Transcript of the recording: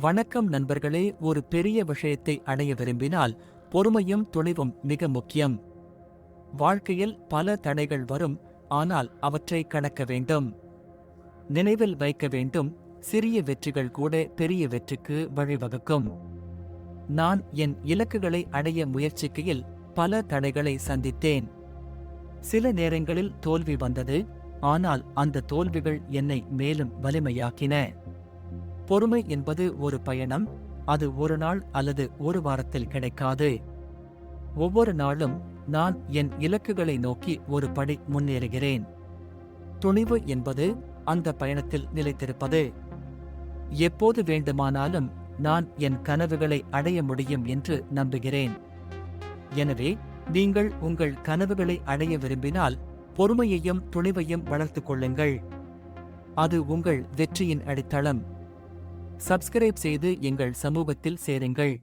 வணக்கம் நண்பர்களே. ஒரு பெரிய விஷயத்தை அடைய விரும்பினால் பொறுமையும் துணிவும் மிக முக்கியம். வாழ்க்கையில் பல தடைகள் வரும், ஆனால் அவற்றை கடக்க வேண்டும். நினைவில் வைக்க வேண்டும், சிறிய வெற்றிகள் கூட பெரிய வெற்றிக்கு வழிவகுக்கும். நான் என் இலக்குகளை அடைய முயற்சிக்கையில் பல தடைகளை சந்தித்தேன். சில நேரங்களில் தோல்வி வந்தது, ஆனால் அந்த தோல்விகள் என்னை மேலும் வலிமையாக்கின. பொறுமை என்பது ஒரு பயணம், அது ஒரு நாள் அல்லது ஒரு வாரத்தில் கிடைக்காது. ஒவ்வொரு நாளும் நான் என் இலக்குகளை நோக்கி ஒரு படி முன்னேறுகிறேன். துணிவு என்பது அந்த பயணத்தில் நிலைத்திருப்பது. எப்போது வேண்டுமானாலும் நான் என் கனவுகளை அடைய முடியும் என்று நம்புகிறேன். எனவே நீங்கள் உங்கள் கனவுகளை அடைய விரும்பினால் பொறுமையையும் துணிவையும் வளர்த்துக் கொள்ளுங்கள். அது உங்கள் வெற்றியின் அடித்தளம். சப்ஸ்கிரைப் செய்து எங்கள் சமூகத்தில் சேருங்கள்.